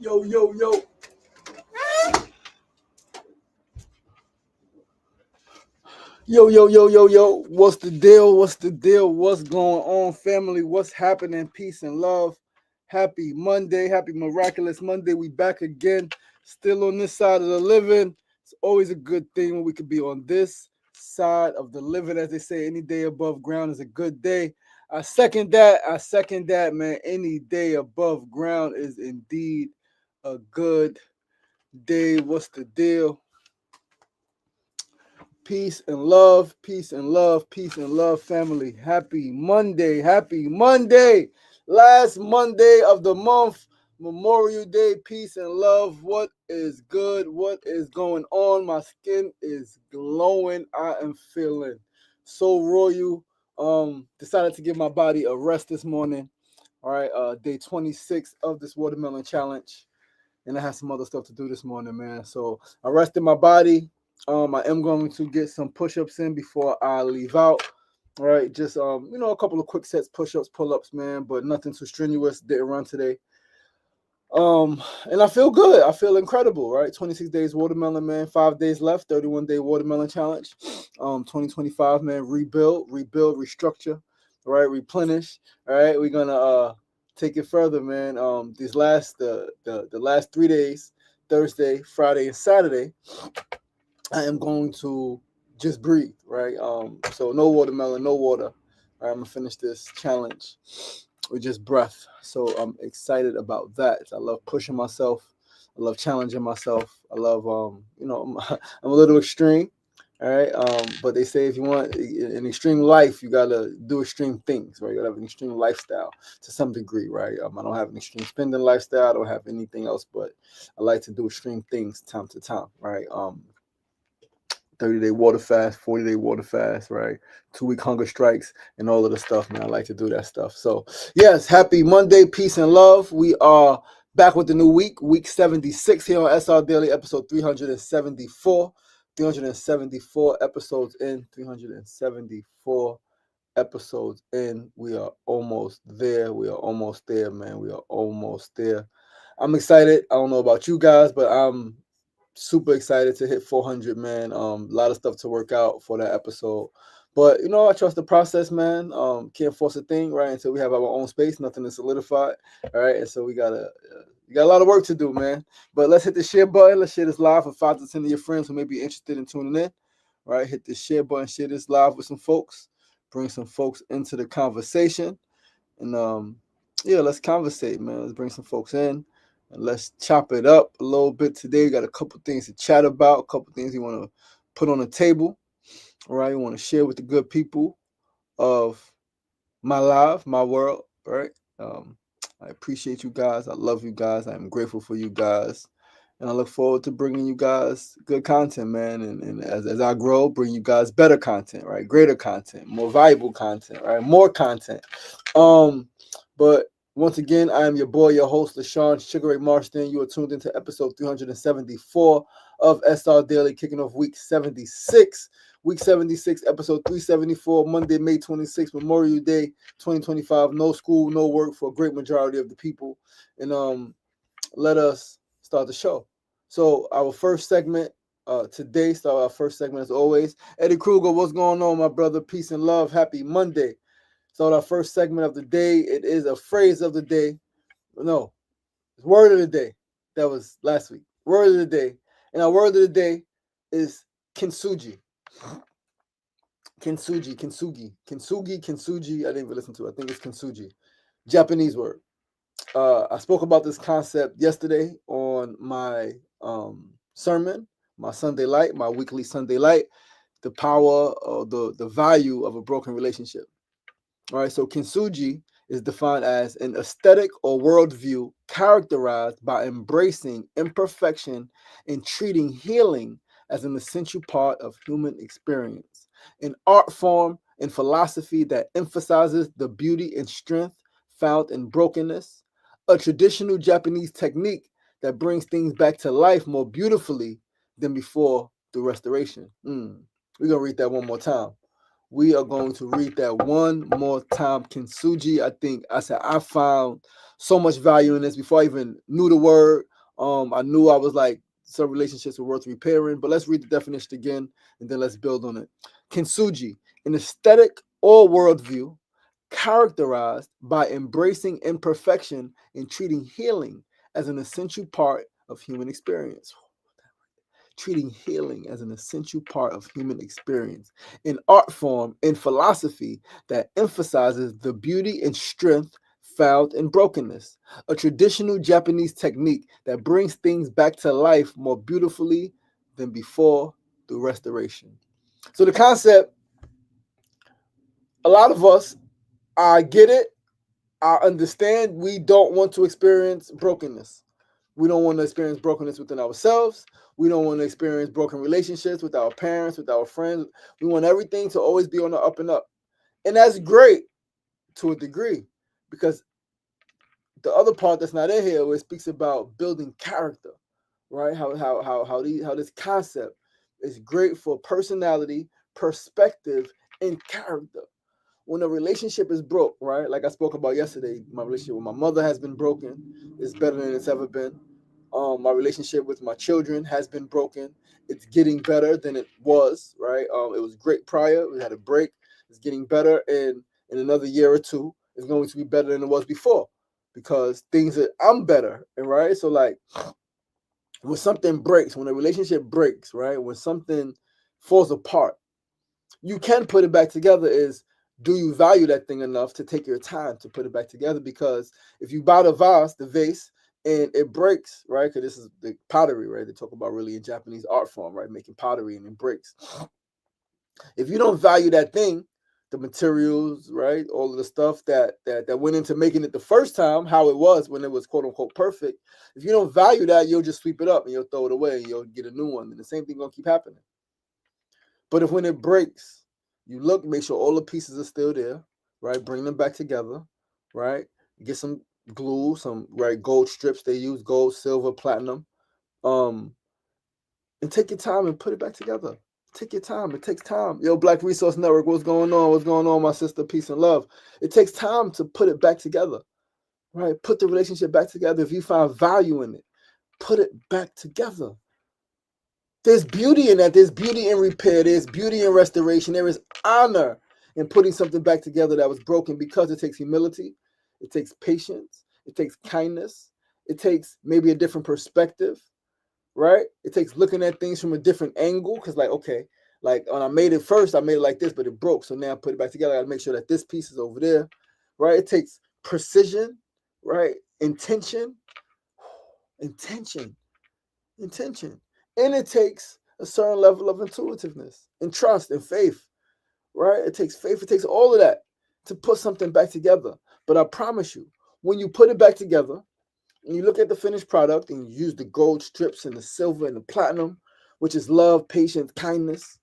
Yo, yo, yo. Yo, yo, yo, yo, yo. What's the deal? What's the deal? What's going on, family? What's happening? Peace and love. Happy Monday. Happy Miraculous Monday. We back again. Still on this side of the living. It's always a good thing when we could be on this side of the living. As they say, any day above ground is a good day. I second that. Man. Any day above ground is indeed a good day. What's the deal? Peace and love, peace and love, peace and love, family. Happy Monday, happy Monday. Last Monday of the month, Memorial Day, peace and love. What is good? What is going on? My skin is glowing. I am feeling so royal. Decided to give my body a rest this morning. All right, day 26 of this watermelon challenge. And I had some other stuff to do this morning, man. So I rested my body. I am going to get some push-ups in before I leave out. All right, just a couple of quick sets, push-ups, pull-ups, man, but nothing too strenuous. Didn't run today. And I feel good. I feel incredible, right? 26 days watermelon, man. 5 days left, 31-day watermelon challenge. 2025, man, rebuild, restructure, all right, replenish. All right, we're gonna take it further, man. These last the last 3 days, Thursday, Friday, and Saturday, I am going to just breathe, right? So no watermelon, no water. All right, I'm gonna finish this challenge with just breath. So I'm excited about that. I love pushing myself. I love challenging myself. I love, I'm a little extreme. All right. But they say if you want an extreme life, you gotta do extreme things, right? You gotta have an extreme lifestyle to some degree, right? I don't have an extreme spending lifestyle. I don't have anything else, but I like to do extreme things time to time, right? 30-day water fast, 40-day water fast, right? 2-week hunger strikes and all of the stuff, man. I like to do that stuff. So, yes, happy Monday, peace and love. We are back with the new week 76 here on SRDaily, episode 374. 374 episodes in, 374 episodes in. We are almost there. We are almost there, man. We are almost there. I'm excited. I don't know about you guys, but I'm super excited to hit 400, man. A lot of stuff to work out for that episode, but I trust the process, man. Can't force a thing, right, until we have our own space. Nothing is solidified, all right, and so we got a lot of work to do, man. But let's hit the share button. Let's share this live for 5 to 10 of your friends who may be interested in tuning in. All right, hit the share button, share this live with some folks, bring some folks into the conversation, and let's conversate, man. Let's bring some folks in. And let's chop it up a little bit today. We got a couple things to chat about, a couple things you want to put on the table. All right, you want to share with the good people of my life, my world. All right. I appreciate you guys. I love you guys. I am grateful for you guys. And I look forward to bringing you guys good content, man. And as I grow, bring you guys better content, right? Greater content, more valuable content, right? More content. But once again, I am your boy, your host, LaShawn Sugar Ray Marston. You are tuned into episode 374 of SRDaily, kicking off week 76. Week 76, episode 374, Monday, May 26th, Memorial Day 2025. No school, no work for a great majority of the people. And let us start the show. So our first segment today, as always. Eddie Kruger, what's going on, my brother? Peace and love. Happy Monday. So our first segment of the day, it is a phrase of the day. No, it's word of the day. That was last week. Word of the day. And our word of the day is kintsugi. Kintsugi. I didn't even listen to it. I think it's kintsugi. Japanese word. I spoke about this concept yesterday on my sermon, my Sunday Light, my weekly Sunday Light, the power or the value of a broken relationship. All right, so kintsugi is defined as an aesthetic or worldview characterized by embracing imperfection and treating healing as an essential part of human experience. An art form and philosophy that emphasizes the beauty and strength found in brokenness. A traditional Japanese technique that brings things back to life more beautifully than before through restoration. We're going to read that one more time. We are going to read that one more time. Kintsugi, I found so much value in this before I even knew the word. I knew I was like, some relationships were worth repairing, but let's read the definition again and then let's build on it. Kintsugi, an aesthetic or worldview characterized by embracing imperfection and treating healing as an essential part of human experience. Treating healing as an essential part of human experience. An art form and philosophy that emphasizes the beauty and strength found in brokenness. A traditional Japanese technique that brings things back to life more beautifully than before through restoration. So the concept, a lot of us, I get it, I understand, we don't want to experience brokenness. We don't want to experience brokenness within ourselves. We don't want to experience broken relationships with our parents, with our friends. We want everything to always be on the up and up. And that's great to a degree, because the other part that's not in here, where it speaks about building character, right? How this concept is great for personality, perspective, and character. When a relationship is broke, right? Like I spoke about yesterday, my relationship with my mother has been broken. It's better than it's ever been. My relationship with my children has been broken. It's getting better than it was, right? It was great prior. We had a break. It's getting better, and in another year or two, it's going to be better than it was before, because I'm better, and right. So like, when something breaks, when a relationship breaks, right, when something falls apart, you can put it back together. Is, do you value that thing enough to take your time to put it back together? Because if you buy the vase, and it breaks, right? Because this is the pottery, right? They talk about really in Japanese art form, right? Making pottery, and it breaks. If you don't value that thing, the materials, right? All of the stuff that went into making it the first time, how it was when it was quote unquote perfect. If you don't value that, you'll just sweep it up and you'll throw it away and you'll get a new one. And the same thing gonna keep happening. But if when it breaks, you look, make sure all the pieces are still there, right? Bring them back together, right? Get some glue, some right gold strips they use, gold, silver, platinum. And take your time and put it back together. Take your time. It takes time. Yo, Black Resource Network, what's going on? What's going on, my sister? Peace and love. It takes time to put it back together, right? Put the relationship back together. If you find value in it, put it back together. There's beauty in that. There's beauty in repair. There's beauty in restoration. There is honor in putting something back together that was broken, because it takes humility. It takes patience. It takes kindness. It takes maybe a different perspective, right? It takes looking at things from a different angle, because like, okay, like when I made it first, I made it like this, but it broke. So now I put it back together. I gotta make sure that this piece is over there, right? It takes precision, right? Intention, intention, intention. And it takes a certain level of intuitiveness and trust and faith, right? It takes faith. It takes all of that to put something back together. But I promise you, when you put it back together, and you look at the finished product and you use the gold strips and the silver and the platinum, which is love, patience, kindness,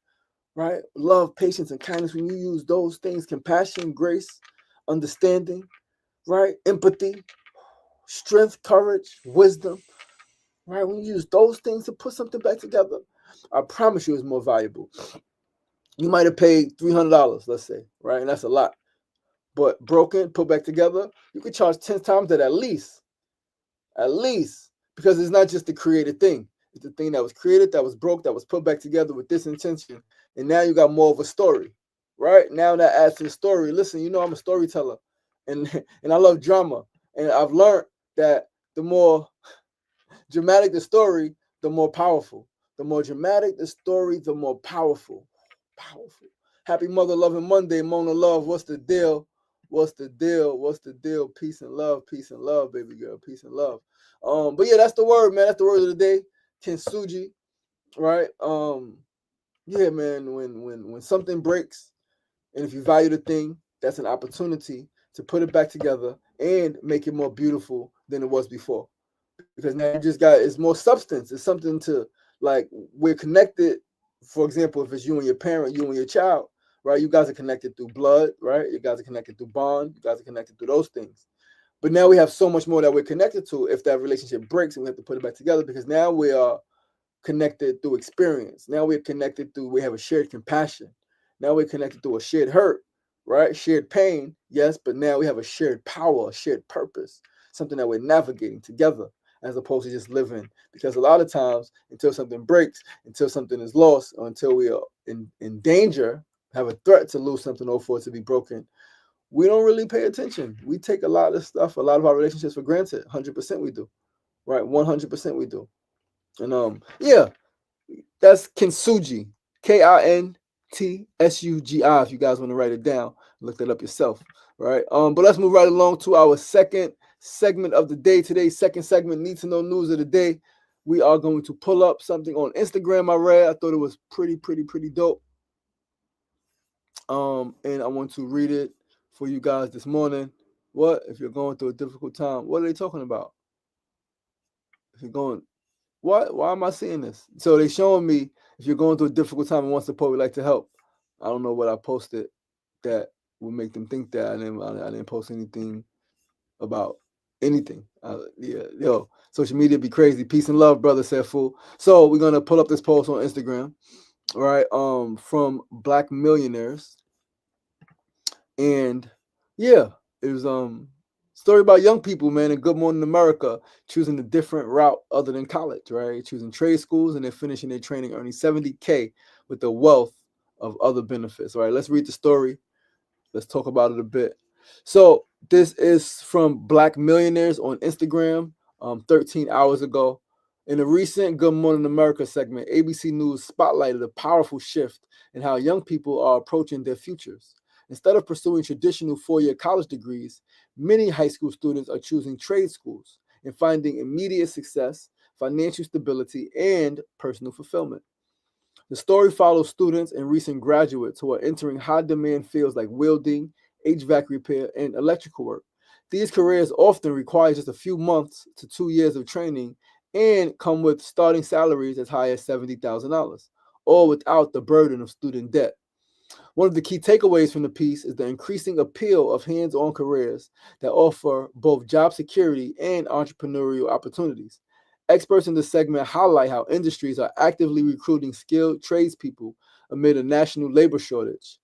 right? Love, patience, and kindness. When you use those things, compassion, grace, understanding, right? Empathy, strength, courage, wisdom, right? When you use those things to put something back together, I promise you it's more valuable. You might have paid $300, let's say, right? And that's a lot. But broken, put back together, you could charge 10 times that at least. At least, because it's not just the created thing. It's the thing that was created, that was broke, that was put back together with this intention. And now you got more of a story, right? Now that adds to the story. Listen, you know I'm a storyteller, and and I love drama. And I've learned that the more dramatic the story, the more powerful. The more dramatic the story, the more powerful. Powerful. Happy Mother Loving Monday, Mona Love. What's the deal? What's the deal? What's the deal? Peace and love, baby girl. Peace and love. But yeah, that's the word, man. That's the word of the day. Kintsugi, right? Yeah, man. When something breaks, and if you value the thing, that's an opportunity to put it back together and make it more beautiful than it was before. Because now you just got, it's more substance. It's something to, like, we're connected. For example, if it's you and your parent, you and your child, right? You guys are connected through blood, right? You guys are connected through bond. You guys are connected through those things. But now we have so much more that we're connected to. If that relationship breaks, and we have to put it back together, because now we are connected through experience. Now we're connected through, we have a shared compassion. Now we're connected through a shared hurt, right? Shared pain, yes, but now we have a shared power, a shared purpose, something that we're navigating together. as opposed to just living. Because a lot of times, until something breaks, until something is lost, or until we are in danger, have a threat to lose something or for it to be broken, we don't really pay attention. We take a lot of stuff, a lot of our relationships for granted. 100% we do, right? 100% we do. And yeah, that's Kintsugi, Kintsugi. If you guys want to write it down, look that up yourself, right? But let's move right along to our second segment of the day. Today's second segment, Need to Know News of the Day. We are going to pull up something on Instagram I read. I thought it was pretty dope. And I want to read it for you guys this morning. What if you're going through a difficult time? What are they talking about? If you're going, what? Why am I seeing this? So they showing me if you're going through a difficult time and want support, we'd like to help. I don't know what I posted that would make them think that. I didn't post anything about anything. Yo, social media be crazy. Peace and love, brother, said fool. So we're gonna pull up this post on Instagram, right? From Black Millionaires. And yeah, it was story about young people, man, in Good Morning America, choosing a different route other than college, right? Choosing trade schools and then finishing their training, earning $70K with the wealth of other benefits. All right, let's read the story. Let's talk about it a bit. So this is from Black Millionaires on Instagram, 13 hours ago. In a recent Good Morning America segment, ABC News spotlighted a powerful shift in how young people are approaching their futures. Instead of pursuing traditional four-year college degrees, many high school students are choosing trade schools and finding immediate success, financial stability, and personal fulfillment. The story follows students and recent graduates who are entering high-demand fields like welding, HVAC repair, and electrical work. These careers often require just a few months to 2 years of training and come with starting salaries as high as $70,000, all without the burden of student debt. One of the key takeaways from the piece is the increasing appeal of hands-on careers that offer both job security and entrepreneurial opportunities. Experts in this segment highlight how industries are actively recruiting skilled tradespeople amid a national labor shortage,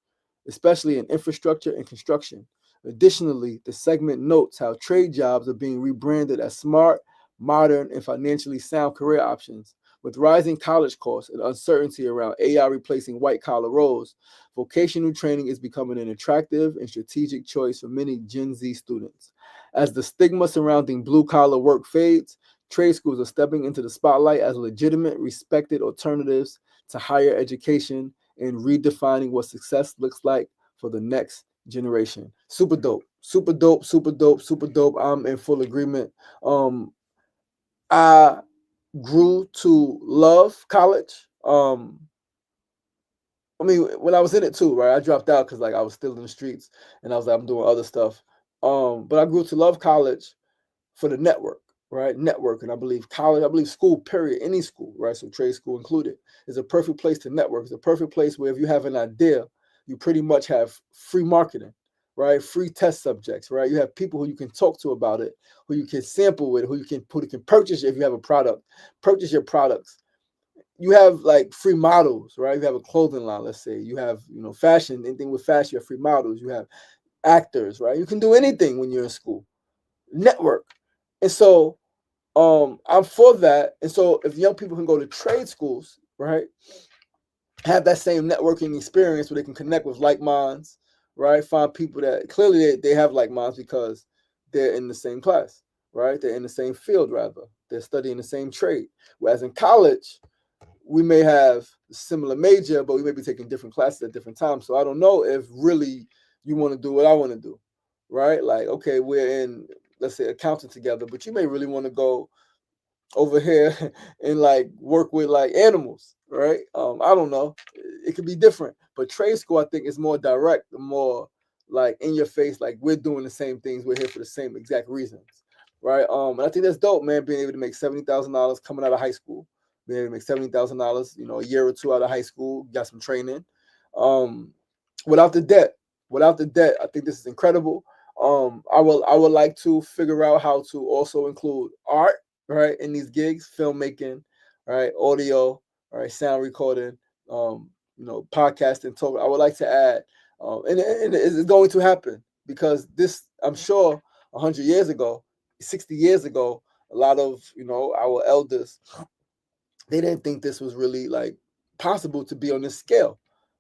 especially in infrastructure and construction. Additionally, the segment notes how trade jobs are being rebranded as smart, modern, and financially sound career options. With rising college costs and uncertainty around AI replacing white-collar roles, vocational training is becoming an attractive and strategic choice for many Gen Z students. As the stigma surrounding blue-collar work fades, trade schools are stepping into the spotlight as legitimate, respected alternatives to higher education and redefining what success looks like for the next generation. Super dope. Super dope, super dope, super dope. I'm in full agreement. I grew to love college. I mean, when I was in it too, right? I dropped out because like I was still in the streets and I was like, I'm doing other stuff. But I grew to love college for the network, right? Network, and I believe college, I believe school, period, any school, right? So trade school included, is a perfect place to network. It's a perfect place where if you have an idea, you pretty much have free marketing, right? Free test subjects, right? You have people who you can talk to about it, who you can sample with, who you can purchase if you have a product, purchase your products. You have like free models, right? You have a clothing line, let's say. You have, fashion, anything with fashion, you have free models. You have actors, right? You can do anything when you're in school. Network. And so I'm for that. And so if young people can go to trade schools, right, have that same networking experience where they can connect with like minds, right? Find people that clearly they have like minds because they're in the same class, right? They're in the same field, rather. They're studying the same trade. Whereas in college, we may have a similar major, but we may be taking different classes at different times. So I don't know if really you want to do what I want to do, right? Like, okay, we're in, let's say, accounting together, but you may really want to go over here and like work with like animals, right? I don't know. It could be different, but trade school I think is more direct, more like in your face, like we're doing the same things. We're here for the same exact reasons, right? And I think that's dope, man. Being able to make $70,000 coming out of high school, being able to make $70,000, a year or two out of high school, got some training, without the debt. Without the debt, I think this is incredible. I would like to figure out how to also include art, right, in these gigs, filmmaking, right, audio, right, sound recording, podcasting, talk. I would like to add, and it's going to happen because this, I'm sure, 100 years ago, 60 years ago, A lot of, our elders, they didn't think this was really like possible to be on this scale.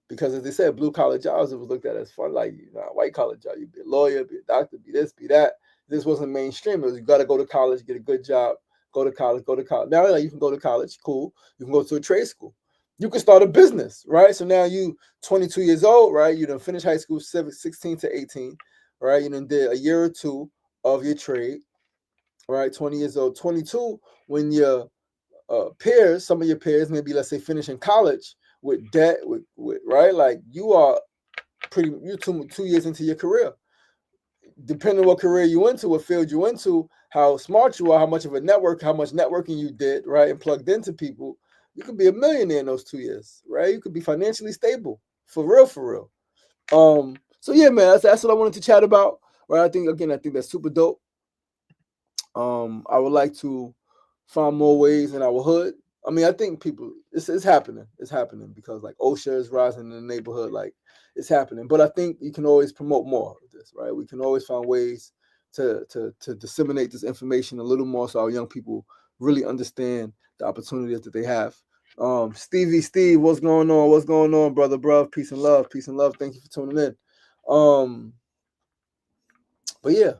Because as they said, blue collar jobs, it was looked at as fun, like white collar job. You be a lawyer, be a doctor, be this, be that. This wasn't mainstream. It was, you got to go to college, get a good job, go to college, go to college. Now, like, you can go to college, cool. You can go to a trade school. You can start a business, right? So now you 22 years old, right? You done finished high school 16 to 18, right? You done did a year or two of your trade, right? 20 years old, 22, when your peers, some of your peers, maybe let's say finishing college with debt, with right, like you're 2 years into your career. Depending on what career you into, what field you into, how smart you are, how much of a network, how much networking you did, right, and plugged into people, you could be a millionaire in those 2 years, right? You could be financially stable, for real, for real. So yeah, man, that's what I wanted to chat about, right? I think that's super dope. I would like to find more ways in our hood. I mean, I think people, it's happening. It's happening because like OSHA is rising in the neighborhood, like it's happening. But I think you can always promote more of this, right? We can always find ways to disseminate this information a little more so our young people really understand the opportunities that they have. Steve, what's going on? What's going on, brother, bro? Peace and love, peace and love. Thank you for tuning in. But yeah,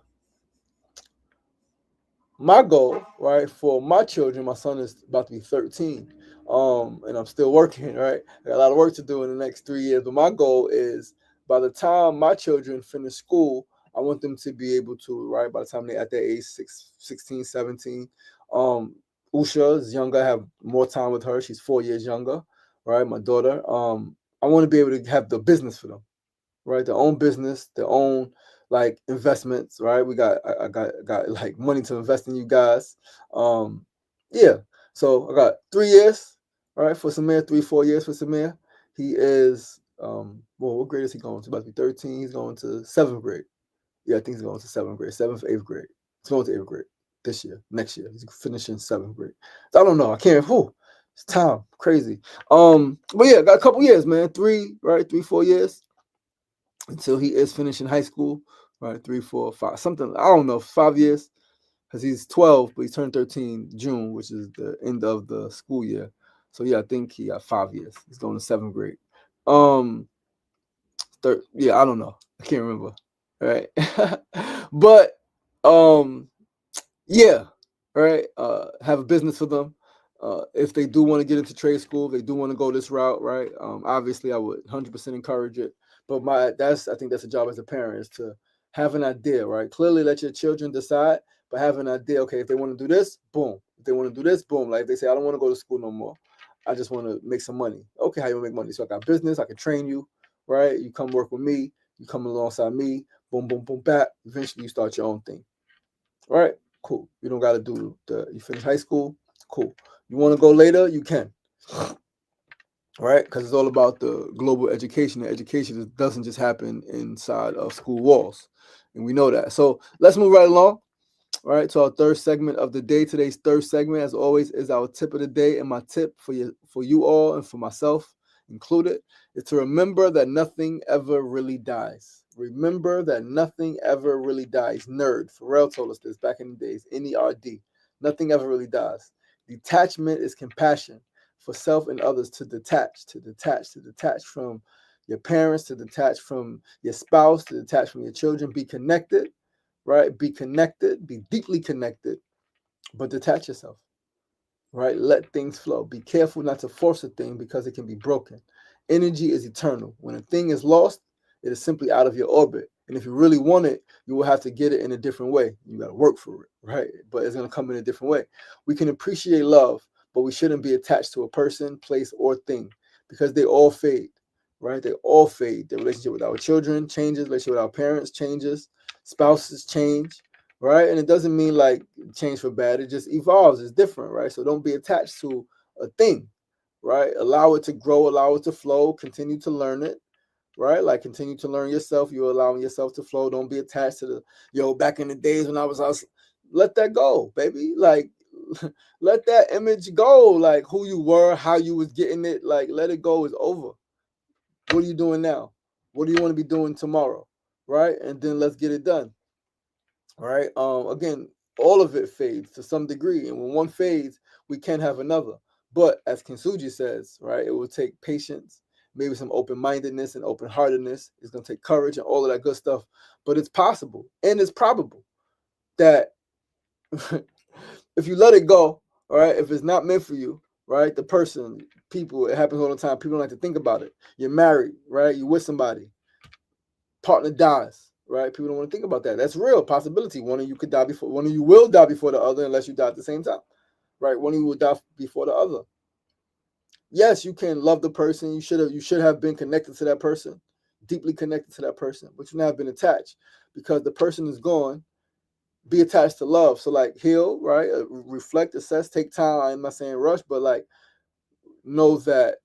my goal, right, for my children, my son is about to be 13, and I'm still working, right? I got a lot of work to do in the next 3 years, but my goal is by the time my children finish school, I want them to be able to, right, by the time they're at their age 16, 17. Usha is younger, I have more time with her. She's 4 years younger, right? My daughter. I want to be able to have the business for them, right? Their own business, their own like investments, right? I got like money to invest in you guys. Yeah. So I got 3 years, right, for Samir, 3, 4 years for Samir. He is well, what grade is he going to? About to be 13. He's going to seventh grade. Yeah, I think he's going to seventh grade, seventh, eighth grade. He's going to eighth grade this year, next year. He's finishing seventh grade. I don't know. I can't. Whew, it's time, crazy. But yeah, got a couple years, man. 3, 4 years until he is finishing high school, right? 3, 4, 5, something. I don't know, 5 years, because he's 12, but he's turned 13 June, which is the end of the school year. So yeah, I think he got 5 years. He's going to seventh grade. Yeah, I don't know. I can't remember. Right. But yeah, right. Have a business for them. If they do want to get into trade school, they do want to go this route, right? Obviously, I would 100% encourage it. But I think that's a job as a parent, is to have an idea, right? Clearly, let your children decide, but have an idea. Okay, if they want to do this, boom. If they want to do this, boom. Like if they say, I don't want to go to school no more. I just want to make some money. Okay, how you want to make money? So I got business. I can train you, right? You come work with me. You come alongside me. Boom, boom, boom, back. Eventually, you start your own thing. All right, cool. You don't got to do you finish high school, cool. You want to go later, you can. Right, because it's all about the global education. The education doesn't just happen inside of school walls, and we know that. So let's move right along. All right, to our third segment of the day. Today's third segment, as always, is our tip of the day, and my tip for you all, and for myself included, is to remember that nothing ever really dies. Remember that nothing ever really dies. Nerd Pharrell told us this back in the days. NERD. Nothing ever really dies. Detachment is compassion for self and others. To detach from your parents, to detach from your spouse, to detach from your children. Be connected, right? Be connected, be deeply connected, but detach yourself, right? Let things flow. Be careful not to force a thing because it can be broken. Energy is eternal. When a thing is lost, it is simply out of your orbit. And if you really want it, you will have to get it in a different way. You got to work for it, right? But it's going to come in a different way. We can appreciate love, but we shouldn't be attached to a person, place, or thing, because they all fade, right? They all fade. The relationship with our children changes, relationship with our parents changes, spouses change, right? And it doesn't mean like change for bad. It just evolves. It's different, right? So don't be attached to a thing, right? Allow it to grow, allow it to flow, continue to learn it, right? Like continue to learn yourself. You're allowing yourself to flow. Don't be attached to back in the days when I was, let that go, baby. Like, let that image go. Like who you were, how you was getting it. Like, let it go. It's over. What are you doing now? What do you want to be doing tomorrow? Right? And then let's get it done. Right. Again, all of it fades to some degree. And when one fades, we can have another. But as Kintsugi says, right, it will take patience, maybe some open-mindedness and open-heartedness. It's going to take courage and all of that good stuff. But it's possible and it's probable that if you let it go, all right, if it's not meant for you, right, the person, people, it happens all the time. People don't like to think about it. You're married, right? You're with somebody. Partner dies, right? People don't want to think about that. That's real possibility. One of you could die before, one of you will die before the other unless you die at the same time, right? One of you will die before the other. Yes, you can love the person. You should have been connected to that person, deeply connected to that person, but you have been attached because the person is gone. Be attached to love. So like heal, right? Reflect, assess, take time. I'm not saying rush, but like know that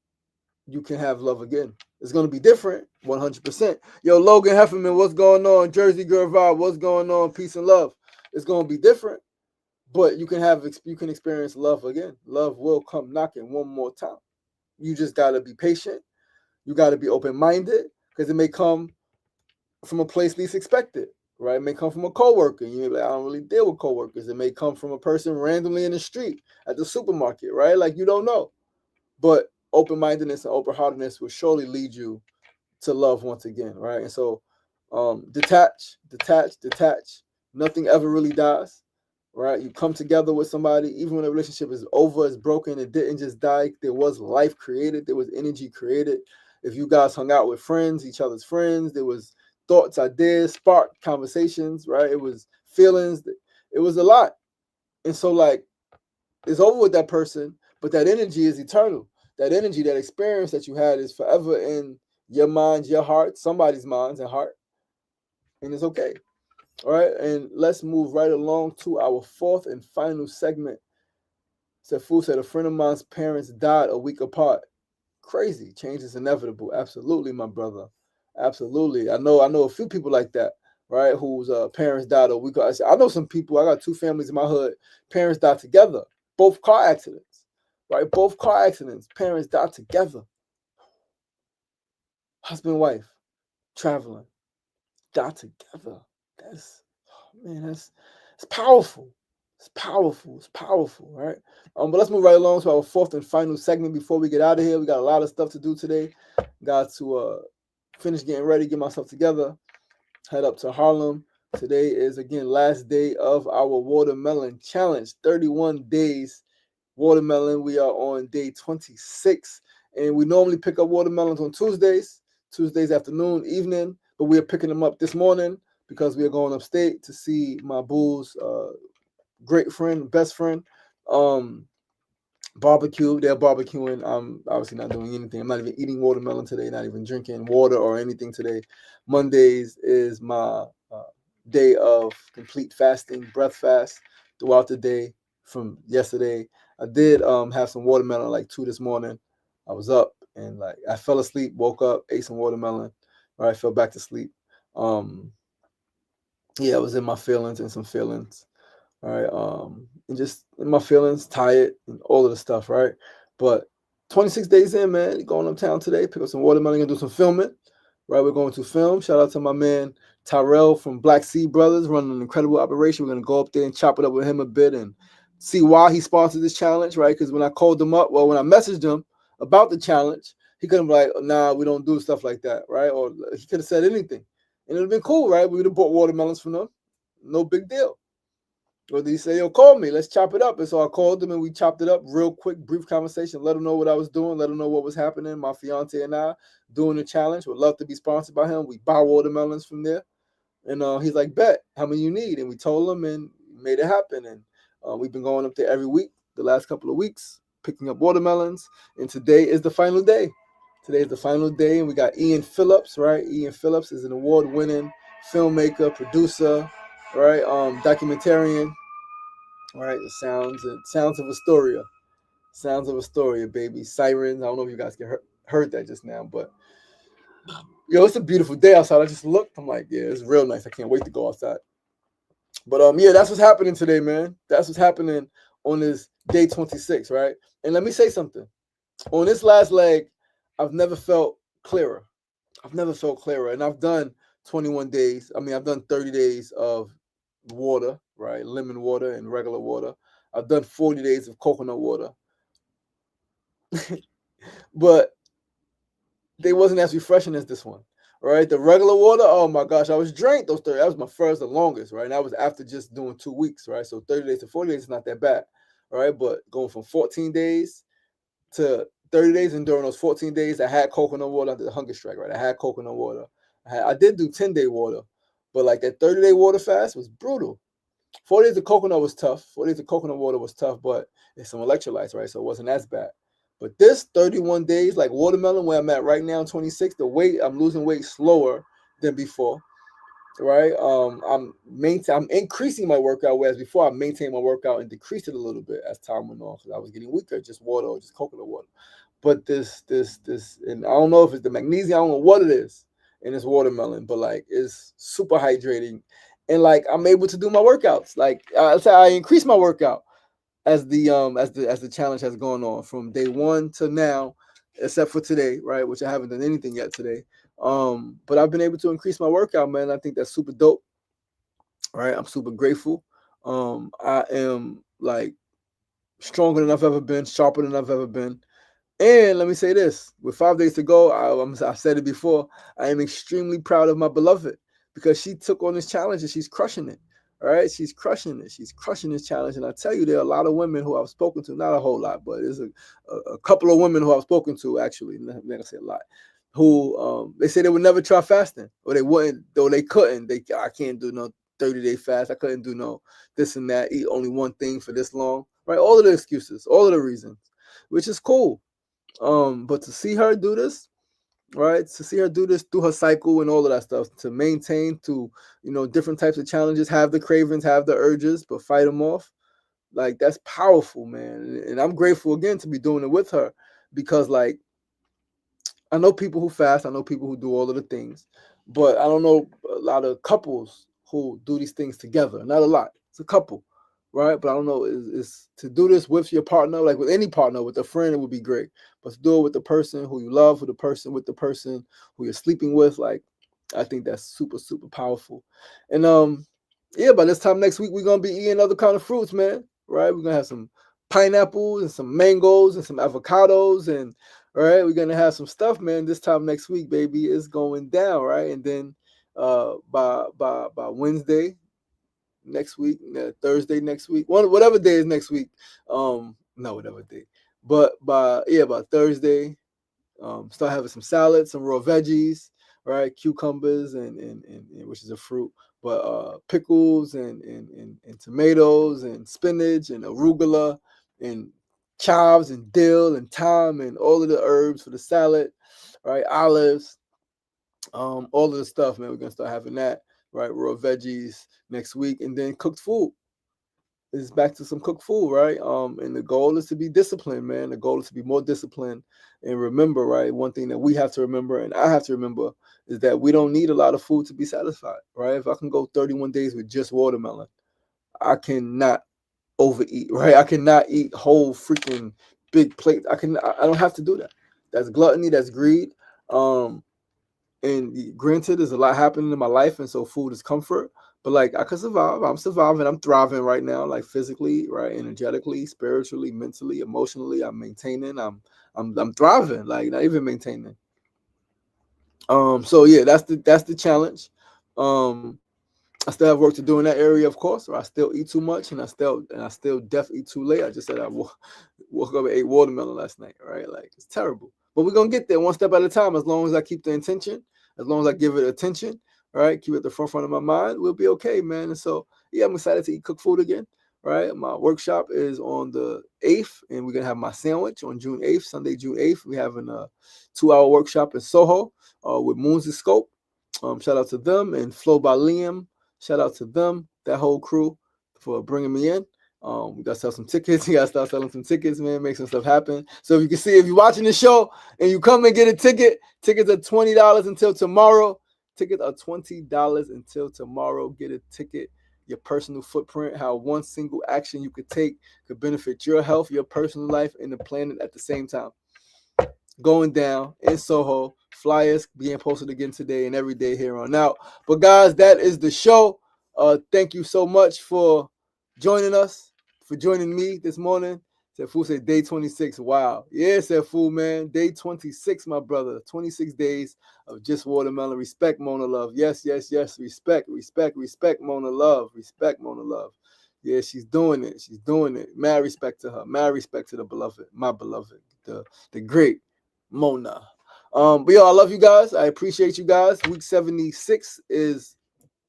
you can have love again. It's going to be different, 100%. Yo, Logan Hefferman, what's going on? Jersey Girl Vibe, what's going on? Peace and love. It's going to be different, but you can experience love again. Love will come knocking one more time. You just got to be patient. You got to be open-minded because it may come from a place least expected, right? It may come from a coworker. You may be like, I don't really deal with coworkers. It may come from a person randomly in the street at the supermarket, right? Like you don't know. But open-mindedness and open-heartedness will surely lead you to love once again, right? And so detach. Nothing ever really dies, right? You come together with somebody, even when a relationship is over, it's broken, it didn't just die. There was life created. There was energy created. If you guys hung out with friends, each other's friends, there was thoughts, ideas, sparked conversations, right? It was feelings. It was a lot. And so like, it's over with that person, but that energy is eternal. That energy, that experience that you had is forever in your mind, your heart, somebody's minds and heart. And it's okay. All right. And let's move right along to our fourth and final segment. Sefu said a friend of mine's parents died a week apart. Crazy. Change is inevitable. Absolutely, my brother. Absolutely. I know a few people like that, right? Whose parents died a week apart. I know some people, I got two families in my hood, parents died together. Both car accidents, right? Both car accidents. Parents died together. Husband, wife, traveling, died together. That's, oh man, it's powerful. It's powerful. It's powerful, right? But let's move right along to our fourth and final segment before we get out of here. We got a lot of stuff to do today. Got to finish getting ready, get myself together, head up to Harlem. Today is again last day of our watermelon challenge. 31 days watermelon. We are on day 26, and we normally pick up watermelons on Tuesdays afternoon, evening, but we are picking them up this morning because we are going upstate to see my boo's great friend, best friend, barbecue. They're barbecuing. I'm obviously not doing anything. I'm not even eating watermelon today, not even drinking water or anything today. Mondays is my day of complete fasting, breath fast throughout the day from yesterday. I did have some watermelon like 2 this morning. I was up and like I fell asleep, woke up, ate some watermelon, right? Fell back to sleep. Yeah, I was in my feelings and some feelings. All right. And just in my feelings, tired, and all of the stuff, right? But 26 days in, man, going uptown today, pick up some watermelon, gonna do some filming. Right, we're going to film. Shout out to my man Tyrell from Black Sea Brothers, running an incredible operation. We're gonna go up there and chop it up with him a bit and see why he sponsored this challenge, right? Because when I called him up, well, when I messaged him about the challenge, he couldn't be like, nah, we don't do stuff like that, right? Or he could have said anything. And it would have been cool, right? We would have bought watermelons from them. No big deal. Or did he say, yo, call me, let's chop it up? And so I called him and we chopped it up real quick, brief conversation, let him know what I was doing, let him know what was happening. My fiance and I doing the challenge. Would love to be sponsored by him. We buy watermelons from there. And he's like, bet, how many you need? And we told him and made it happen. And we've been going up there every week, the last couple of weeks, picking up watermelons. And today is the final day. Today is the final day. And we got Ian Phillips, right? Ian Phillips is an award-winning filmmaker, producer, right? Documentarian. All right, the sounds of Astoria. Sounds of Astoria, baby. Sirens. I don't know if you guys heard that just now, but yo, it's a beautiful day outside. I just looked. I'm like, yeah, it's real nice. I can't wait to go outside. But yeah, that's what's happening today, man. That's what's happening on this day 26, right? And let me say something. On this last leg, I've never felt clearer. And I've done 21 days. I mean, I've done 30 days of water, right? Lemon water and regular water. I've done 40 days of coconut water. But they wasn't as refreshing as this one, right? The regular water, oh my gosh, I was drained those 30. That was my first, the longest, right? And that was after just doing 2 weeks, right? So 30 days to 40 days is not that bad, right? But going from 14 days to 30 days, and during those 14 days, I had coconut water. I did a hunger strike, right? I had coconut water. I did do 10-day water, but like that 30-day water fast was brutal. 4 days of coconut was tough. 4 days of coconut water was tough, but it's some electrolytes, right? So it wasn't as bad. But this 31 days, like watermelon, where I'm at right now, 26, the weight, I'm losing weight slower than before, right? I'm increasing my workout, whereas before I maintained my workout and decreased it a little bit as time went on because I was getting weaker, just water or just coconut water. But this, and I don't know if it's the magnesium, I don't know what it is in this watermelon, but like it's super hydrating, and like I'm able to do my workouts. Like I increased my workout as the challenge has gone on from day one to now, except for today, right? Which I haven't done anything yet today. But I've been able to increase my workout, man. I think that's super dope. Right? I'm super grateful. I am like stronger than I've ever been, sharper than I've ever been. And let me say this, with 5 days to go, I've said it before, I am extremely proud of my beloved because she took on this challenge and she's crushing it. All right, she's crushing it. She's crushing this challenge. And I tell you, there are a lot of women who I've spoken to, not a whole lot, but there's a couple of women who I've spoken to, actually, I'm not going to say a lot, who they say they would never try fasting, or they wouldn't, though they couldn't. I can't do no 30-day fast. I couldn't do no this and that, eat only one thing for this long, right? All of the excuses, all of the reasons, which is cool. But to see her do this, right? To see her do this through her cycle and all of that stuff, to maintain, to different types of challenges, have the cravings, have the urges, but fight them off. Like that's powerful, man. And I'm grateful again to be doing it with her because, like, I know people who fast, I know people who do all of the things, but I don't know a lot of couples who do these things together. Not a lot. It's a couple, right? But I don't know, is to do this with your partner, like with any partner, with a friend, it would be great. But to do it with the person who you love, with the person who you're sleeping with, like, I think that's super, super powerful. And yeah, by this time next week, we're gonna be eating other kind of fruits, man. Right? We're gonna have some pineapples and some mangoes and some avocados, and all right, we're gonna have some stuff, man. This time next week, baby, it's going down, right? And then by Wednesday next week, Thursday next week, whatever day is next week, no, whatever day, but by Thursday, start having some salads, some raw veggies, right? Cucumbers and which is a fruit, but pickles and tomatoes and spinach and arugula and chives and dill and thyme and all of the herbs for the salad, right? Olives, all of the stuff, man. We're gonna start having that, right? Raw veggies next week, and then cooked food. It's back to some cooked food, right? And the goal is to be disciplined, man. The goal is to be more disciplined. And remember, right, one thing that we have to remember, and I have to remember, is that we don't need a lot of food to be satisfied, right? If I can go 31 days with just watermelon, I cannot overeat, right? I cannot eat whole freaking big plates. I don't have to do that. That's gluttony, that's greed. And granted, there's a lot happening in my life, and so food is comfort. But like I could survive. I'm surviving. I'm thriving right now, like physically, right, energetically, spiritually, mentally, emotionally. I'm maintaining. I'm thriving. Like not even maintaining. So yeah, that's the challenge. I still have work to do in that area, of course. Or I still eat too much, and I still definitely eat too late. I just said I woke up and ate watermelon last night. Right, like it's terrible. But we're gonna get there one step at a time. As long as I keep the intention, as long as I give it attention, right, keep it at the forefront of my mind, we'll be okay, man. And so yeah, I'm excited to eat cooked food again. Right, my workshop is on the 8th, and we're gonna have my sandwich on June 8th, Sunday, June 8th. We're having a 2-hour workshop in Soho with Moons and Scope. Shout out to them, and Flow by Liam. Shout out to them, that whole crew, for bringing me in. We got to sell some tickets. You got to start selling some tickets, man. Make some stuff happen. So if you can see, if you're watching the show and you come and get a ticket, tickets are $20 until tomorrow. Tickets are $20 until tomorrow. Get a ticket. Your personal footprint, how one single action you could take could benefit your health, your personal life, and the planet at the same time. Going down in Soho. Flyers being posted again today and every day here on out. But guys, that is the show. Thank you so much for joining us, for joining me this morning. Said Fool said day 26. Wow. Yeah, said Fool, man. Day 26, my brother. 26 days of just watermelon. Respect, Mona Love. Yes, yes, yes. Respect, respect, respect, Mona Love. Respect, Mona Love. Yeah, she's doing it. She's doing it. Mad respect to her. Mad respect to the beloved, my beloved, the great Mona. But yo, I love you guys. I appreciate you guys. Week 76 is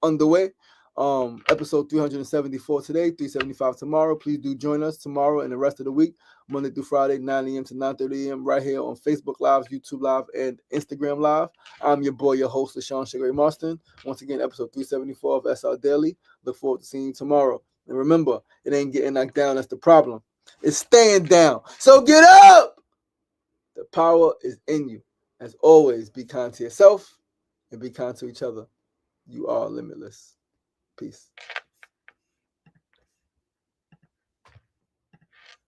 underway. Episode 374 today, 375 tomorrow. Please do join us tomorrow and the rest of the week, Monday through Friday, 9 a.m. to 9:30 a.m. right here on Facebook Live, YouTube Live, and Instagram Live. I'm your boy, your host, LaShawn Sugar Marston. Once again, episode 374 of SRDaily. Look forward to seeing you tomorrow. And remember, it ain't getting knocked down that's the problem. It's staying down. So get up! The power is in you. As always, be kind to yourself and be kind to each other. You are limitless. Peace.